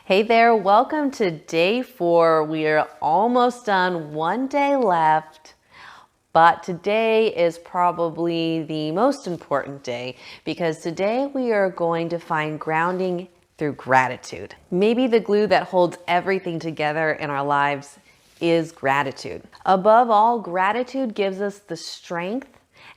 Hey there, welcome to day 4. We are almost done, one day left, but today is probably the most important day because today we are going to find grounding through gratitude. Maybe the glue that holds everything together in our lives is gratitude. Above all, gratitude gives us the strength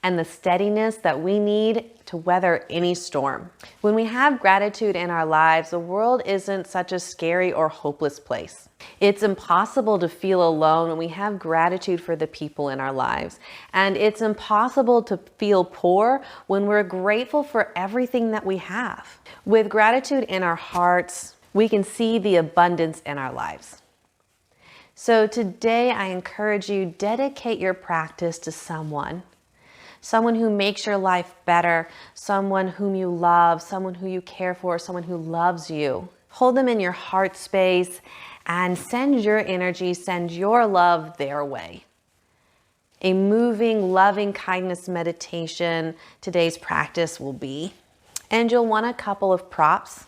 and the steadiness that we need to weather any storm. When we have gratitude in our lives, the world isn't such a scary or hopeless place. It's impossible to feel alone when we have gratitude for the people in our lives. And it's impossible to feel poor when we're grateful for everything that we have. With gratitude in our hearts, we can see the abundance in our lives. So today I encourage you, dedicate your practice to someone who makes your life better, someone whom you love, someone who you care for, someone who loves you. Hold them in your heart space and send your energy, send your love their way. A moving, loving kindness meditation today's practice will be. And you'll want a couple of props.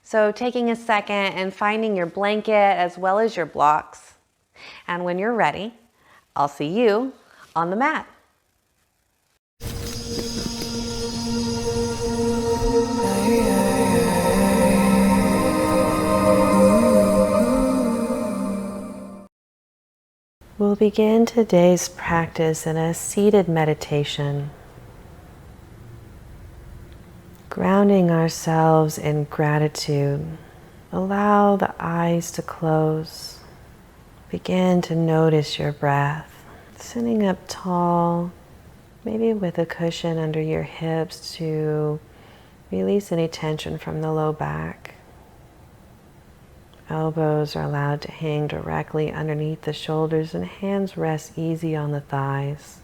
So taking a second and finding your blanket as well as your blocks. And when you're ready, I'll see you on the mat. We'll begin today's practice in a seated meditation, grounding ourselves in gratitude. Allow the eyes to close. Begin to notice your breath. Sitting up tall, maybe with a cushion under your hips to release any tension from the low back. Elbows are allowed to hang directly underneath the shoulders and hands rest easy on the thighs.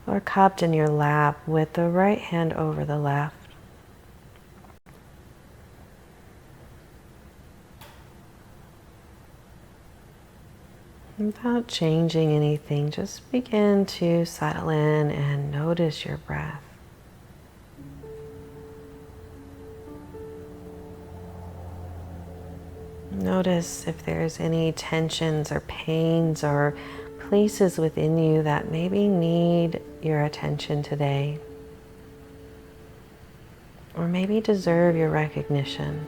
Or cupped in your lap with the right hand over the left. Without changing anything, just begin to settle in and notice your breath. Notice if there's any tensions or pains or places within you that maybe need your attention today, or maybe deserve your recognition.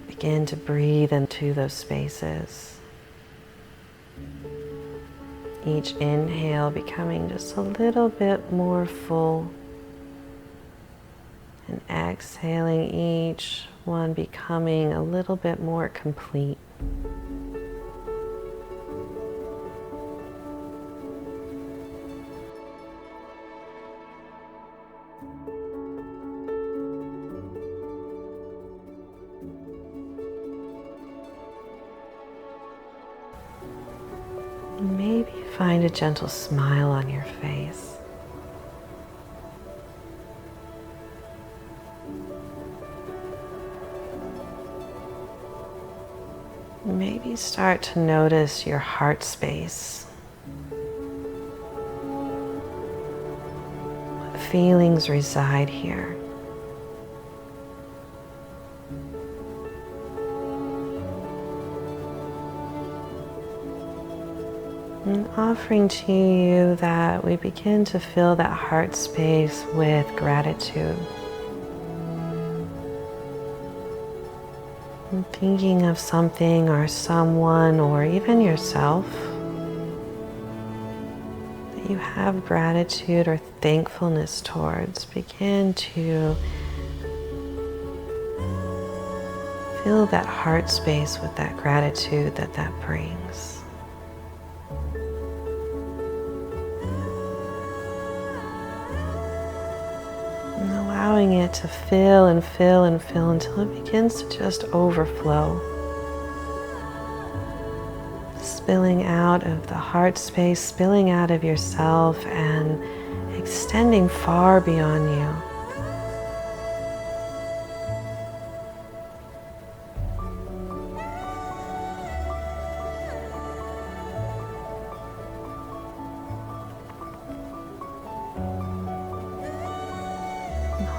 Begin to breathe into those spaces. Each inhale becoming just a little bit more full, and exhaling each one becoming a little bit more complete. Maybe find a gentle smile on your face. Maybe start to notice your heart space. What feelings reside here? And offering to you that we begin to fill that heart space with gratitude. And thinking of something or someone or even yourself that you have gratitude or thankfulness towards. Begin to fill that heart space with that gratitude that brings. Allowing it to fill and fill and fill until it begins to just overflow. Spilling out of the heart space, spilling out of yourself and extending far beyond you.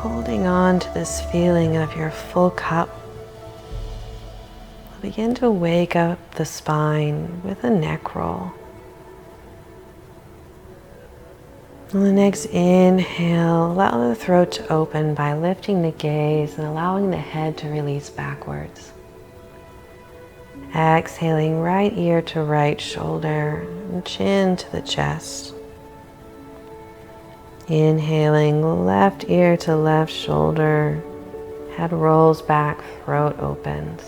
holding on to this feeling of your full cup, we'll begin to wake up the spine with a neck roll. On the next inhale, allow the throat to open by lifting the gaze and allowing the head to release backwards. Exhaling, right ear to right shoulder and chin to the chest. Inhaling, left ear to left shoulder, head rolls back, throat opens.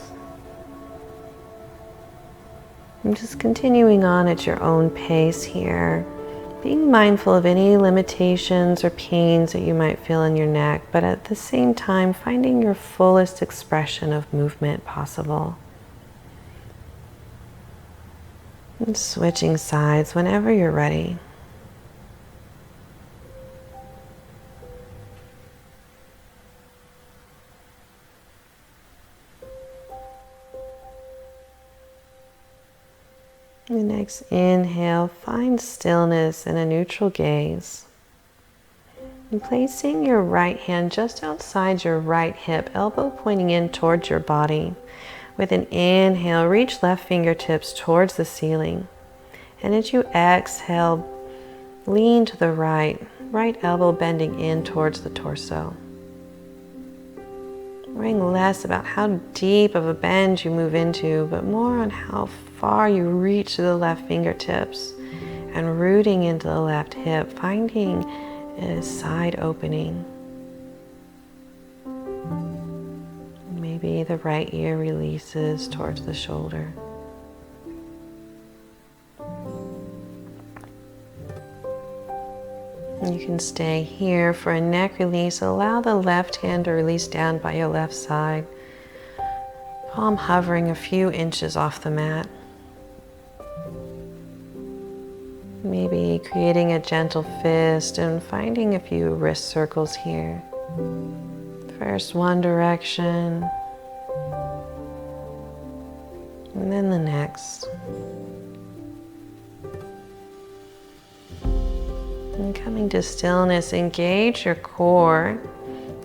And just continuing on at your own pace here, being mindful of any limitations or pains that you might feel in your neck, but at the same time finding your fullest expression of movement possible. And switching sides whenever you're ready. The next inhale, find stillness and a neutral gaze. And placing your right hand just outside your right hip, elbow pointing in towards your body. With an inhale, reach left fingertips towards the ceiling. And as you exhale, lean to the right elbow bending in towards the torso. Worrying less about how deep of a bend you move into, but more on how far you reach to the left fingertips and rooting into the left hip, finding a side opening. Maybe the right ear releases towards the shoulder. You can stay here for a neck release. Allow the left hand to release down by your left side. Palm hovering a few inches off the mat. Maybe creating a gentle fist and finding a few wrist circles here. First one direction, and then the next. And coming to stillness, engage your core.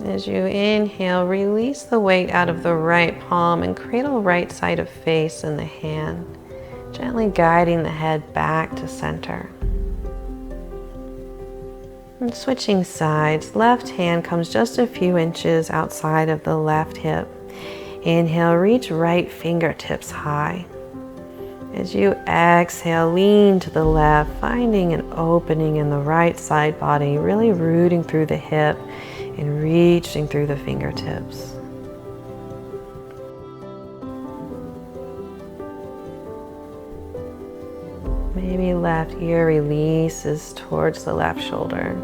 As you inhale, release the weight out of the right palm and cradle right side of face in the hand, gently guiding the head back to center. And switching sides, left hand comes just a few inches outside of the left hip. Inhale, reach right fingertips high. As you exhale, lean to the left, finding an opening in the right side body, really rooting through the hip and reaching through the fingertips. Maybe left ear releases towards the left shoulder.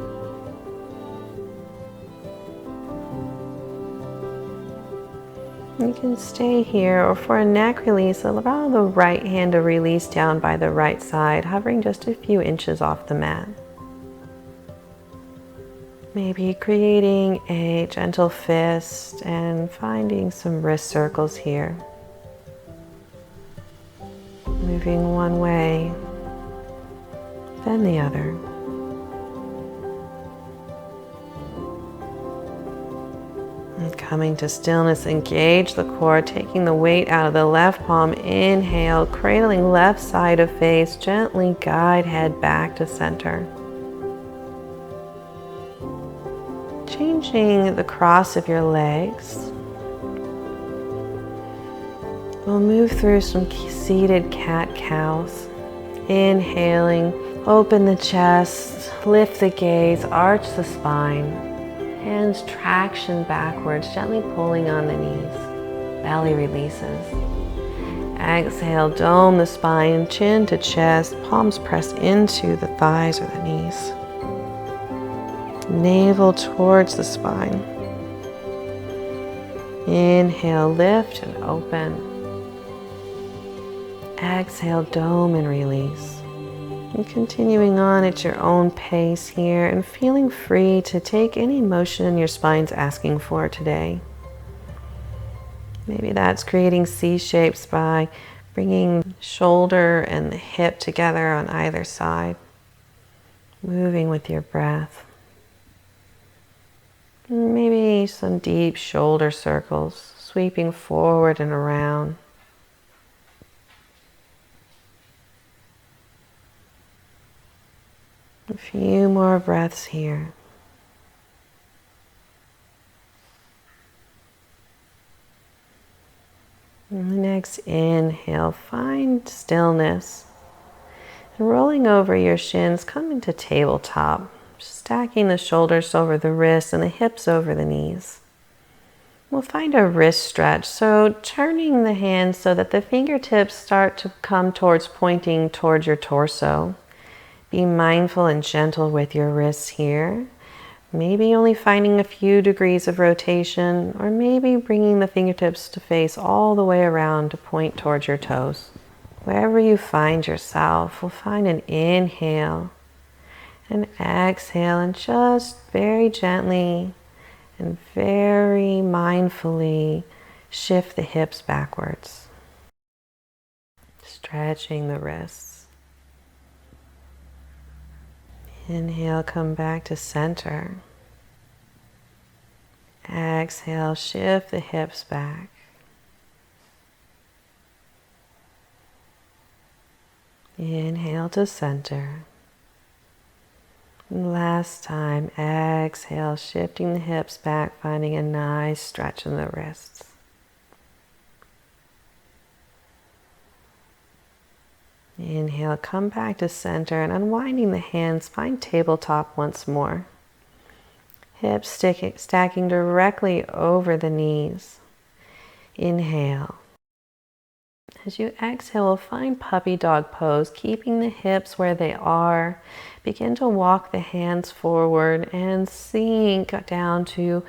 You can stay here, or for a neck release, allow the right hand to release down by the right side, hovering just a few inches off the mat. Maybe creating a gentle fist and finding some wrist circles here. Moving one way, then the other. And coming to stillness, engage the core, taking the weight out of the left palm. Inhale, cradling left side of face, gently guide head back to center. Changing the cross of your legs. We'll move through some seated cat-cows. Inhaling, open the chest, lift the gaze, arch the spine. Hands traction backwards, gently pulling on the knees. Belly releases. Exhale, dome the spine, chin to chest, palms press into the thighs or the knees. Navel towards the spine. Inhale, lift and open. Exhale, dome and release. And continuing on at your own pace here and feeling free to take any motion your spine's asking for today. Maybe that's creating C shapes by bringing shoulder and the hip together on either side. Moving with your breath. Maybe some deep shoulder circles, sweeping forward and around. A few more breaths here. And the next inhale, find stillness. And rolling over your shins, come into tabletop, stacking the shoulders over the wrists and the hips over the knees. We'll find a wrist stretch, so turning the hands so that the fingertips start to come towards pointing towards your torso. Be mindful and gentle with your wrists here. Maybe only finding a few degrees of rotation, or maybe bringing the fingertips to face all the way around to point towards your toes. Wherever you find yourself, we'll find an inhale, an exhale, and just very gently and very mindfully shift the hips backwards, stretching the wrists. Inhale, come back to center. Exhale, shift the hips back. Inhale to center. And last time, exhale, shifting the hips back, finding a nice stretch in the wrists. Inhale, come back to center and unwinding the hands, find tabletop once more. Hips stacking directly over the knees. Inhale. As you exhale, find puppy dog pose, keeping the hips where they are. Begin to walk the hands forward and sink down to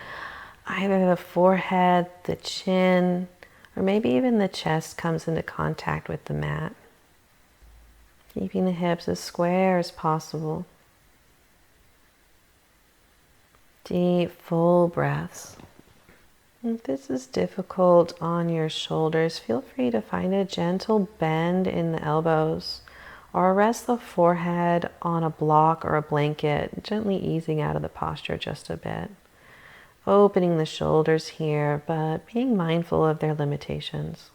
either the forehead, the chin, or maybe even the chest comes into contact with the mat. Keeping the hips as square as possible. Deep, full breaths. If this is difficult on your shoulders, feel free to find a gentle bend in the elbows or rest the forehead on a block or a blanket, gently easing out of the posture just a bit. Opening the shoulders here, but being mindful of their limitations.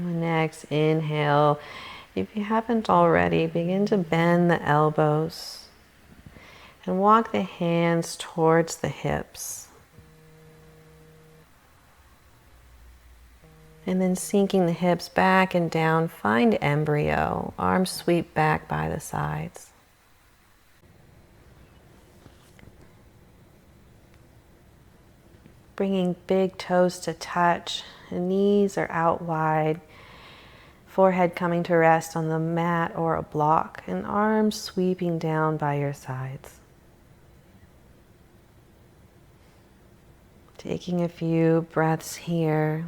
Next, inhale. If you haven't already, begin to bend the elbows and walk the hands towards the hips. And then sinking the hips back and down, find embryo. Arms sweep back by the sides. Bringing big toes to touch, and knees are out wide. Forehead coming to rest on the mat or a block, and arms sweeping down by your sides. Taking a few breaths here.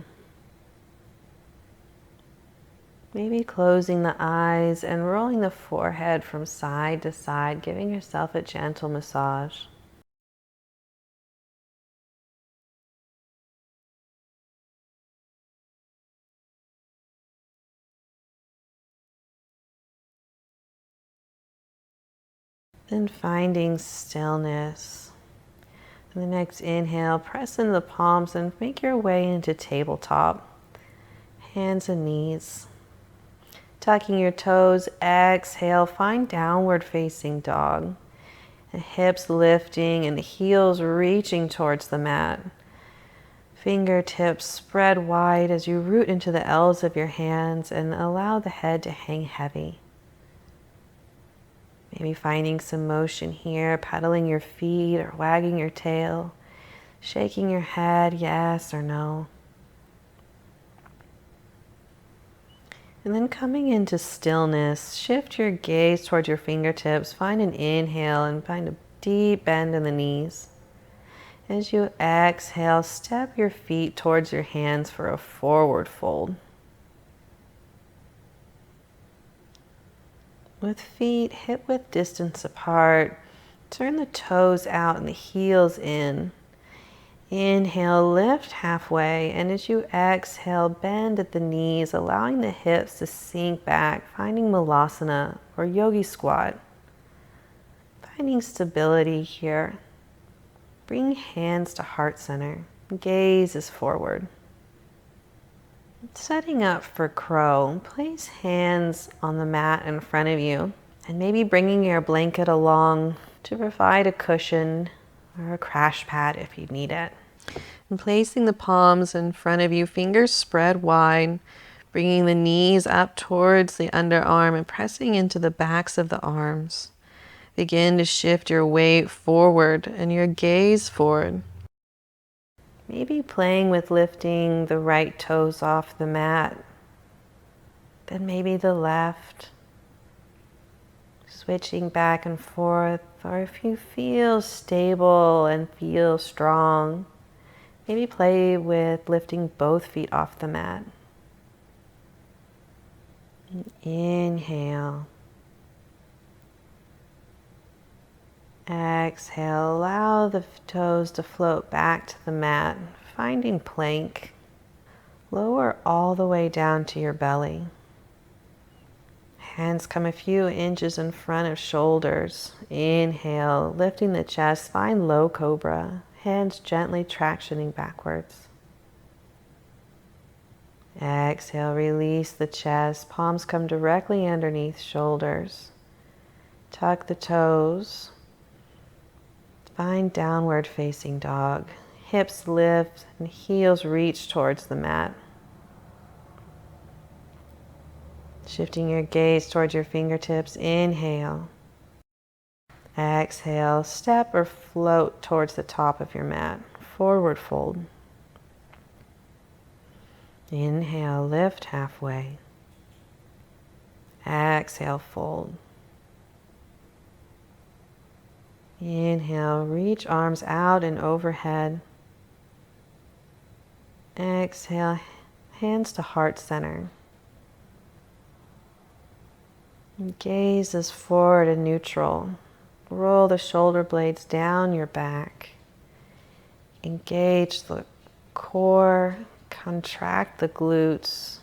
Maybe closing the eyes and rolling the forehead from side to side, giving yourself a gentle massage. Then finding stillness. And the next inhale, press into the palms and make your way into tabletop. Hands and knees. Tucking your toes, exhale, find downward facing dog. The hips lifting and the heels reaching towards the mat. Fingertips spread wide as you root into the L's of your hands and allow the head to hang heavy. Maybe finding some motion here, pedaling your feet or wagging your tail, shaking your head, yes or no. And then coming into stillness, shift your gaze towards your fingertips, find an inhale and find a deep bend in the knees. As you exhale, step your feet towards your hands for a forward fold. with feet hip-width distance apart. Turn the toes out and the heels in. Inhale, lift halfway, and as you exhale, bend at the knees, allowing the hips to sink back, finding Malasana or Yogi Squat. Finding stability here. Bring hands to heart center. Gaze is forward. Setting up for crow, place hands on the mat in front of you and maybe bringing your blanket along to provide a cushion or a crash pad if you need it. And placing the palms in front of you, fingers spread wide, bringing the knees up towards the underarm and pressing into the backs of the arms. Begin to shift your weight forward and your gaze forward. Maybe playing with lifting the right toes off the mat, then maybe the left. Switching back and forth, or if you feel stable and feel strong, maybe play with lifting both feet off the mat. Inhale. Exhale, allow the toes to float back to the mat, finding plank. Lower all the way down to your belly. Hands come a few inches in front of shoulders. Inhale, lifting the chest, find low cobra. Hands gently tractioning backwards. Exhale, release the chest. Palms come directly underneath shoulders. Tuck the toes. Find downward facing dog. Hips lift and heels reach towards the mat. Shifting your gaze towards your fingertips. Inhale. Exhale, step or float towards the top of your mat. Forward fold. Inhale, lift halfway. Exhale, fold. Inhale, reach arms out and overhead. Exhale, hands to heart center. Gaze is forward and neutral. Roll the shoulder blades down your back. Engage the core, contract the glutes.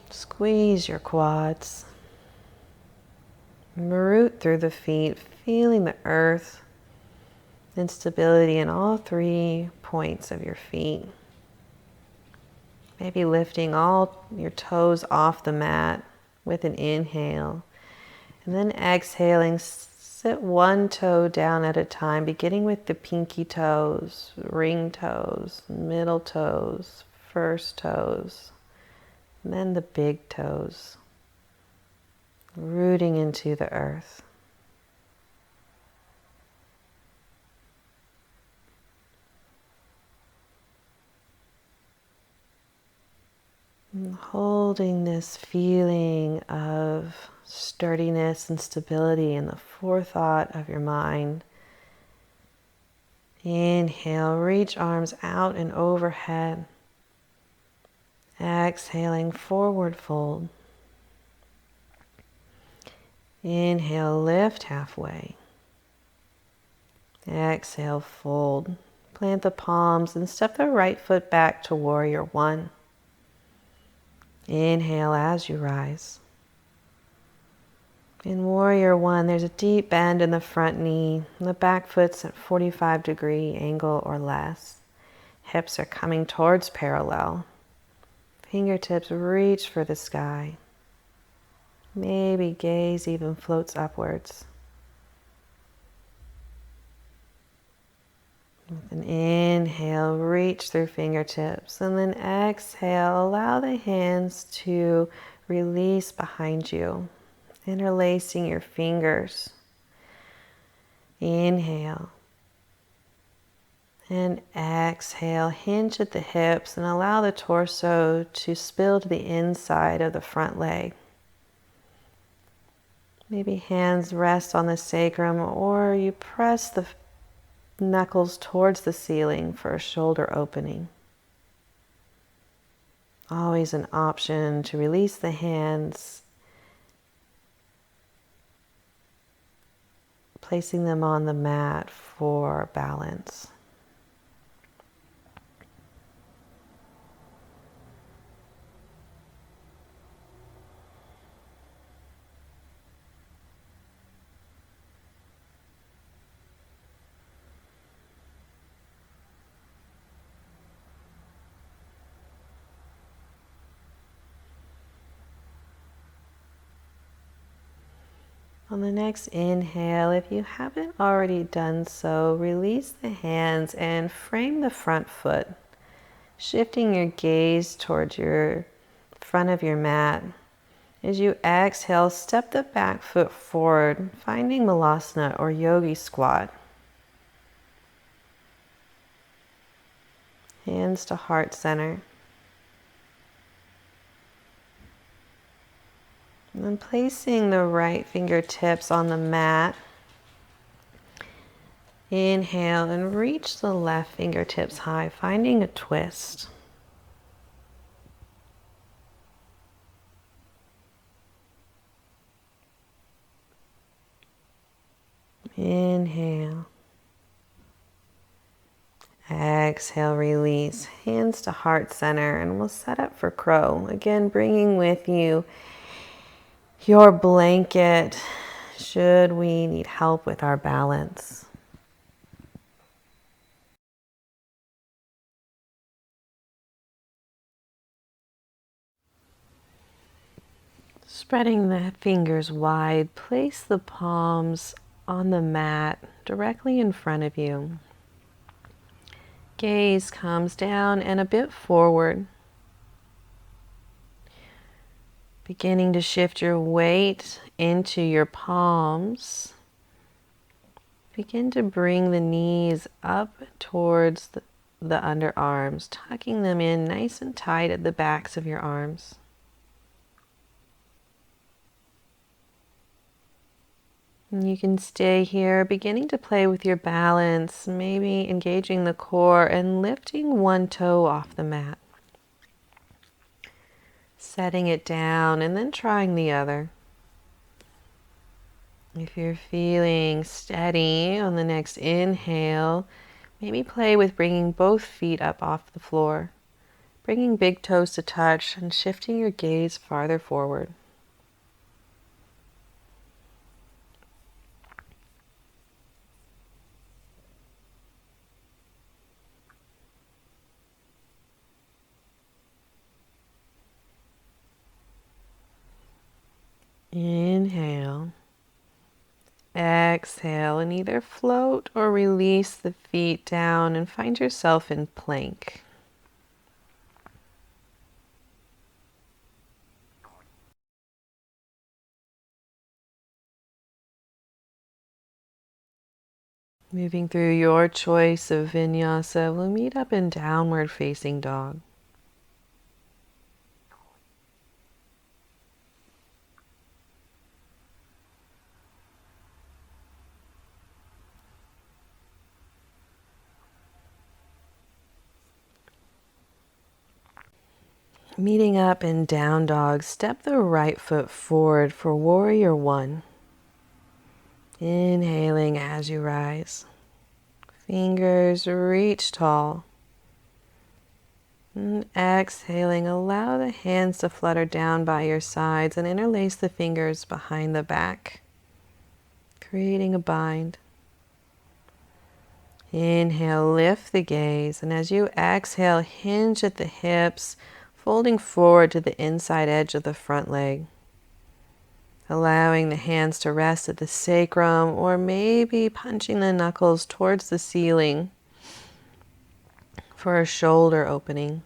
Squeeze your quads. Root through the feet, feeling the earth and stability in all 3 points of your feet. Maybe lifting all your toes off the mat with an inhale. And then exhaling, sit one toe down at a time, beginning with the pinky toes, ring toes, middle toes, first toes, and then the big toes. Rooting into the earth. And holding this feeling of sturdiness and stability in the forethought of your mind. Inhale, reach arms out and overhead. Exhaling, forward fold. Inhale, lift halfway. Exhale, fold. Plant the palms and step the right foot back to warrior one. Inhale as you rise. In warrior one, there's a deep bend in the front knee. The back foot's at 45-degree angle or less. Hips are coming towards parallel. Fingertips reach for the sky. Maybe gaze even floats upwards. With an inhale, reach through fingertips, and then exhale, allow the hands to release behind you, interlacing your fingers. Inhale. And exhale, hinge at the hips and allow the torso to spill to the inside of the front leg. Maybe hands rest on the sacrum, or you press the knuckles towards the ceiling for a shoulder opening. Always an option to release the hands placing them on the mat for balance. On the next inhale, if you haven't already done so, release the hands and frame the front foot, shifting your gaze towards your front of your mat. As you exhale, step the back foot forward, finding Malasana or Yogi Squat. Hands to heart center. And then placing the right fingertips on the mat. Inhale and reach the left fingertips high, finding a twist. Inhale. Exhale, release. Hands to heart center, and we'll set up for crow. Again, bringing with you your blanket should we need help with our balance. Spreading the fingers wide, place the palms on the mat directly in front of you. Gaze comes down and a bit forward. Beginning to shift your weight into your palms. Begin to bring the knees up towards the underarms, tucking them in nice and tight at the backs of your arms. And you can stay here, beginning to play with your balance, maybe engaging the core and lifting one toe off the mat. Setting it down and then trying the other. If you're feeling steady on the next inhale, maybe play with bringing both feet up off the floor, bringing big toes to touch and shifting your gaze farther forward. Inhale. Exhale and either float or release the feet down and find yourself in plank. Moving through your choice of vinyasa, we'll meet up in downward facing dog. Meeting up in down dog, step the right foot forward for warrior one. Inhaling as you rise. Fingers reach tall. And exhaling, allow the hands to flutter down by your sides and interlace the fingers behind the back, creating a bind. Inhale, lift the gaze, and as you exhale, hinge at the hips, folding forward to the inside edge of the front leg. Allowing the hands to rest at the sacrum or maybe punching the knuckles towards the ceiling for a shoulder opening.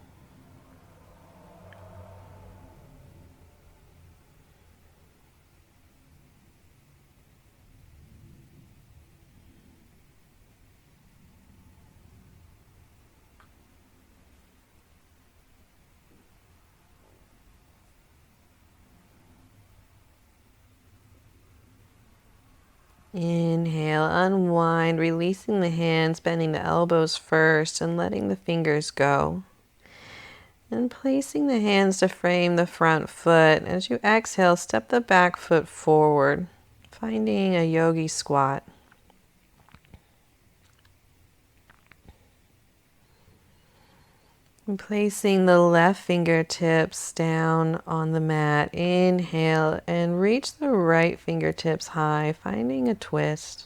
Inhale, unwind, releasing the hands, bending the elbows first and letting the fingers go. And placing the hands to frame the front foot. As you exhale, step the back foot forward, finding a yogi squat. And placing the left fingertips down on the mat. Inhale and reach the right fingertips high, finding a twist.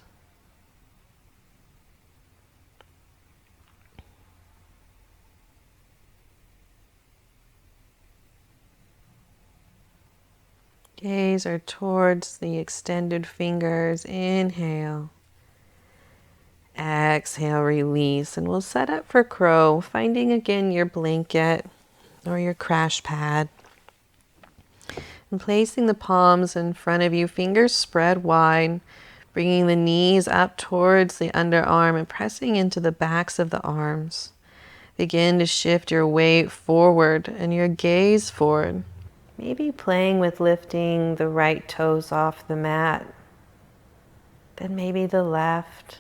Gaze are towards the extended fingers. Inhale. Exhale, release, and we'll set up for crow, finding again your blanket or your crash pad. And placing the palms in front of you, fingers spread wide, bringing the knees up towards the underarm and pressing into the backs of the arms. Begin to shift your weight forward and your gaze forward. Maybe playing with lifting the right toes off the mat, then maybe the left.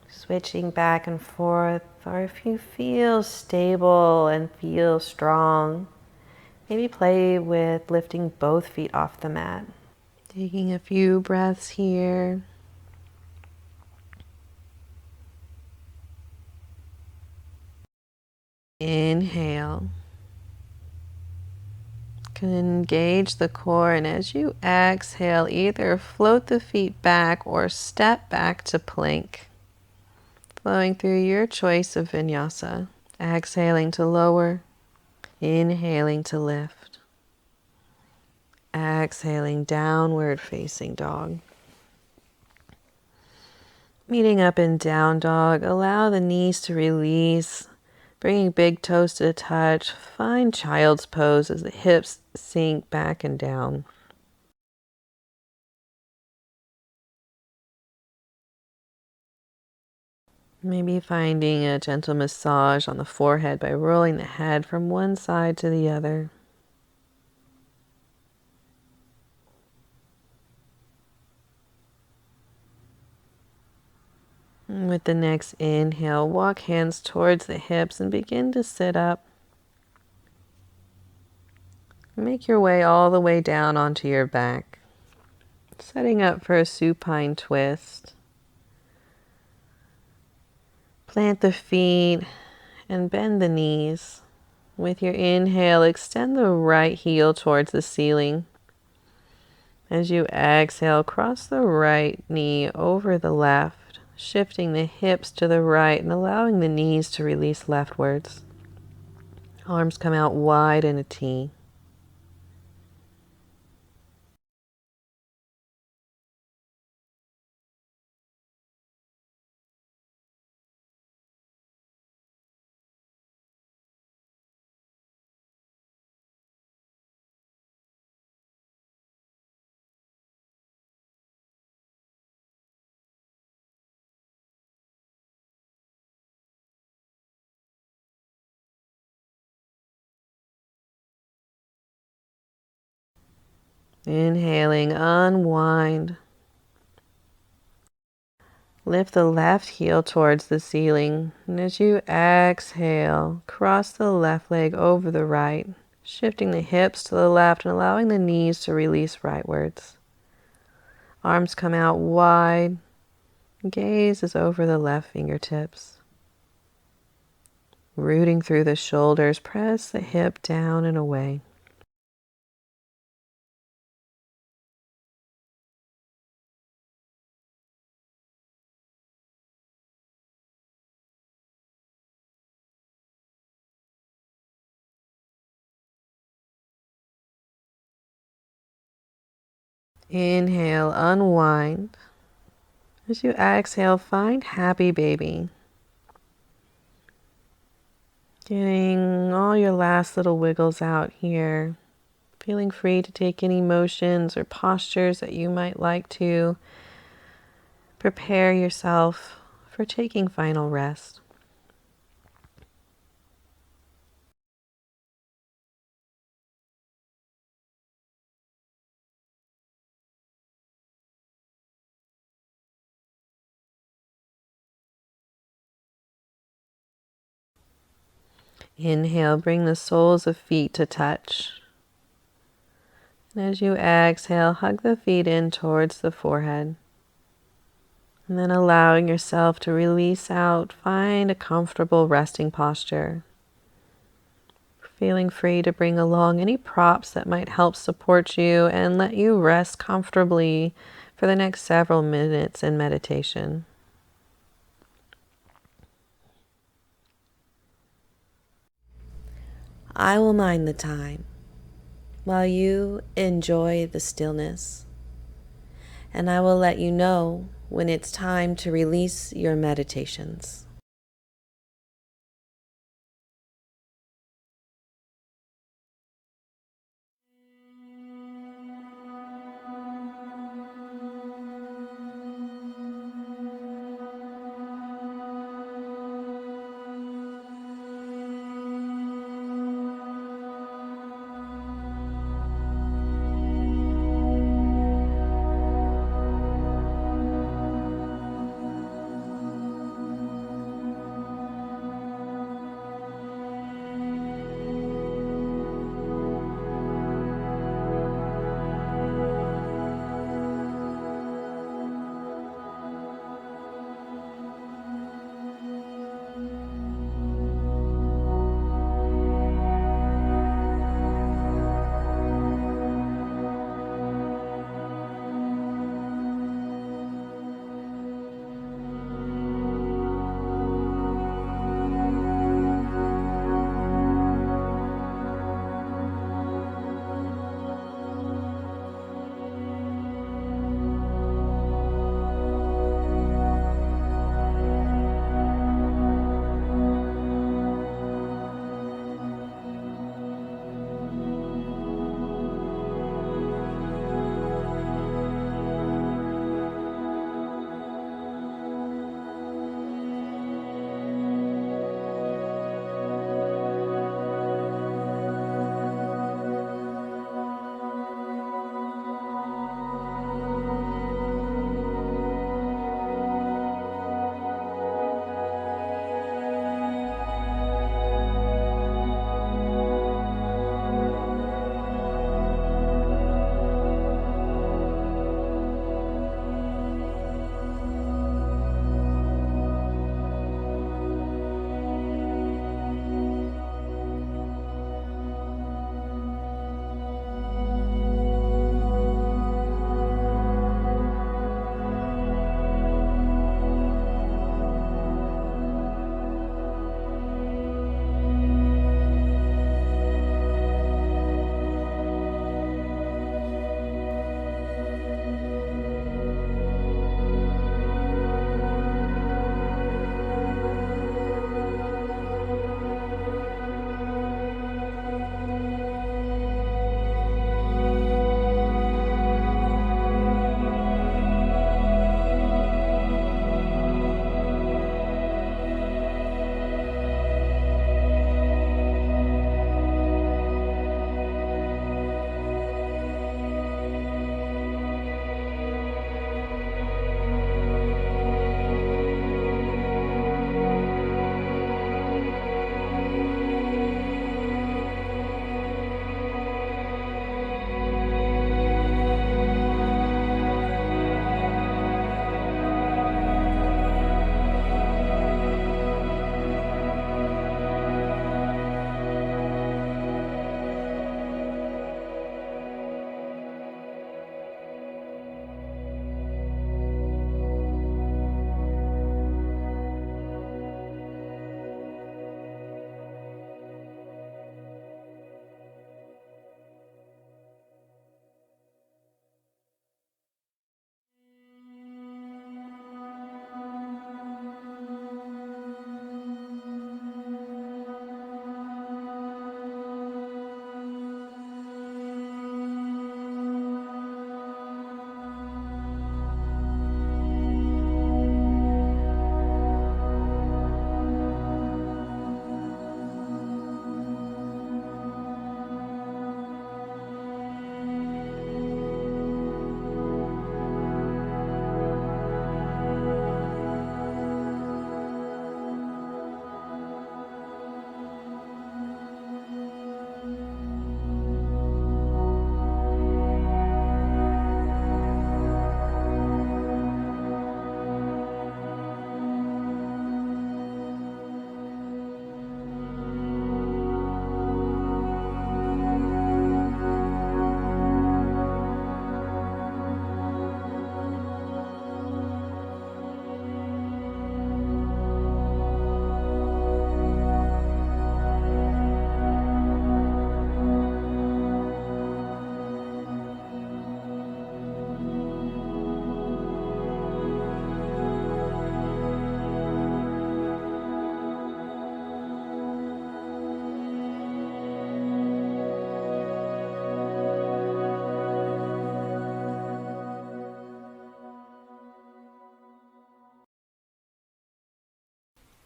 Switching back and forth, or if you feel stable and feel strong, maybe play with lifting both feet off the mat. Taking a few breaths here. Inhale. Can engage the core, and as you exhale, either float the feet back or step back to plank. Flowing through your choice of vinyasa. Exhaling to lower, inhaling to lift. Exhaling, downward facing dog. Meeting up in down dog, allow the knees to release, bringing big toes to touch. Find child's pose as the hips sink back and down. Maybe finding a gentle massage on the forehead by rolling the head from one side to the other. And with the next inhale, walk hands towards the hips and begin to sit up. Make your way all the way down onto your back, setting up for a supine twist. Plant the feet and bend the knees. With your inhale, extend the right heel towards the ceiling. As you exhale, cross the right knee over the left, shifting the hips to the right and allowing the knees to release leftwards. Arms come out wide in a T. Inhaling, unwind. Lift the left heel towards the ceiling. And as you exhale, cross the left leg over the right, shifting the hips to the left and allowing the knees to release rightwards. Arms come out wide. Gaze is over the left fingertips. Rooting through the shoulders, press the hip down and away. Inhale, unwind. As you exhale, find happy baby. Getting all your last little wiggles out here. Feeling free to take any motions or postures that you might like to prepare yourself for taking final rest. Inhale, bring the soles of feet to touch. And as you exhale, hug the feet in towards the forehead. And then allowing yourself to release out, find a comfortable resting posture. Feeling free to bring along any props that might help support you and let you rest comfortably for the next several minutes in meditation. I will mind the time while you enjoy the stillness, and I will let you know when it's time to release your meditations.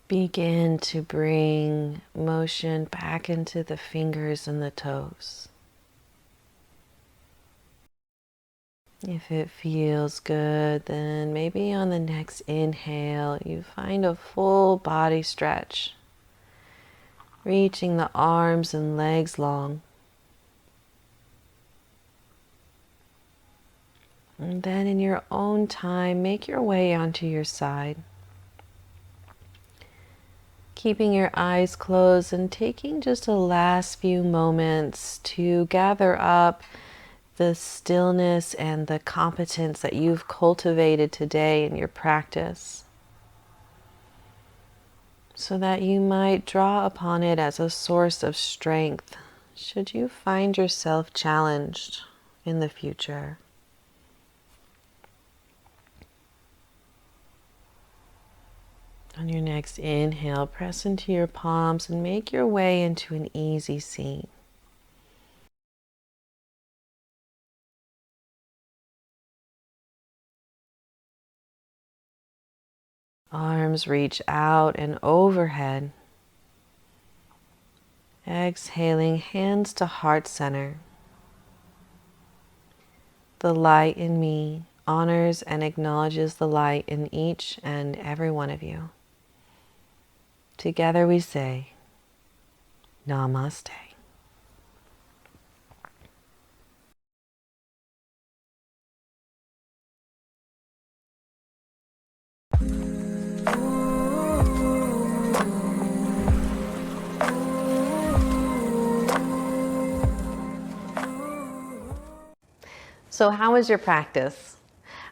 Begin to bring motion back into the fingers and the toes. If it feels good, then maybe on the next inhale, you find a full body stretch, reaching the arms and legs long. And then in your own time, make your way onto your side. Keeping your eyes closed and taking just a last few moments to gather up the stillness and the competence that you've cultivated today in your practice, so that you might draw upon it as a source of strength should you find yourself challenged in the future. On your next inhale, press into your palms and make your way into an easy seat. Arms reach out and overhead. Exhaling, hands to heart center. The light in me honors and acknowledges the light in each and every one of you. Together we say, Namaste. So how was your practice?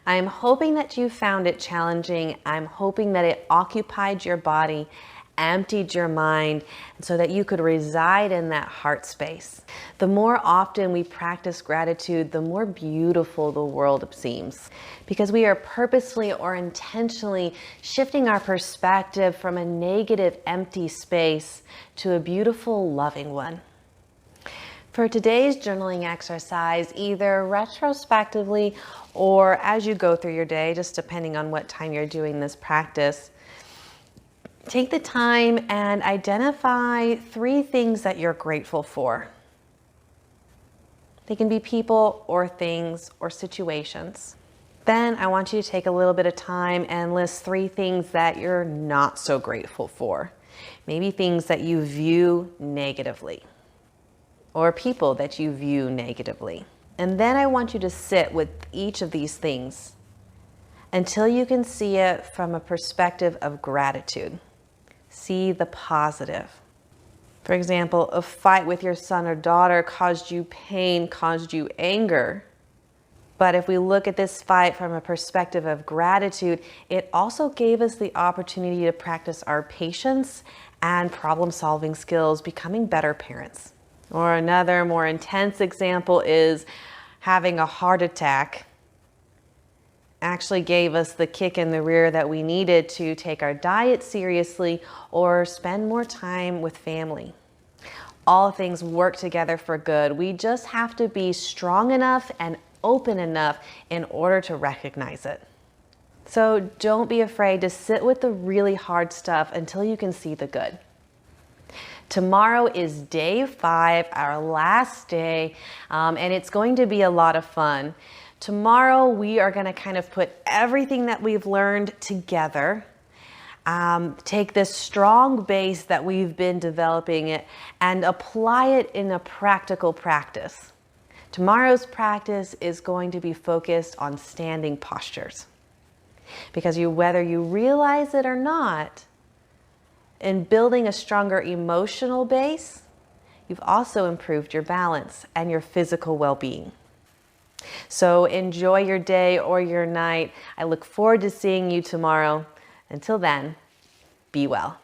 I'm hoping that you found it challenging. I'm hoping that it occupied your body, emptied your mind, so that you could reside in that heart space. The more often we practice gratitude, the more beautiful the world seems, because we are purposely or intentionally shifting our perspective from a negative, empty space to a beautiful, loving one. For today's journaling exercise, either retrospectively or as you go through your day, just depending on what time you're doing this practice, take the time and identify 3 things that you're grateful for. They can be people or things or situations. Then I want you to take a little bit of time and list 3 things that you're not so grateful for. Maybe things that you view negatively, or people that you view negatively. And then I want you to sit with each of these things until you can see it from a perspective of gratitude. See the positive. For example, a fight with your son or daughter caused you pain, caused you anger. But if we look at this fight from a perspective of gratitude, it also gave us the opportunity to practice our patience and problem-solving skills, becoming better parents. Or another more intense example is having a heart attack actually gave us the kick in the rear that we needed to take our diet seriously or spend more time with family. All things work together for good. We just have to be strong enough and open enough in order to recognize it. So don't be afraid to sit with the really hard stuff until you can see the good. Tomorrow is day 5, our last day, and it's going to be a lot of fun. Tomorrow we are going to kind of put everything that we've learned together, take this strong base that we've been developing it and apply it in a practical practice. Tomorrow's practice is going to be focused on standing postures, because whether you realize it or not, in building a stronger emotional base, you've also improved your balance and your physical well-being. So enjoy your day or your night. I look forward to seeing you tomorrow. Until then, be well.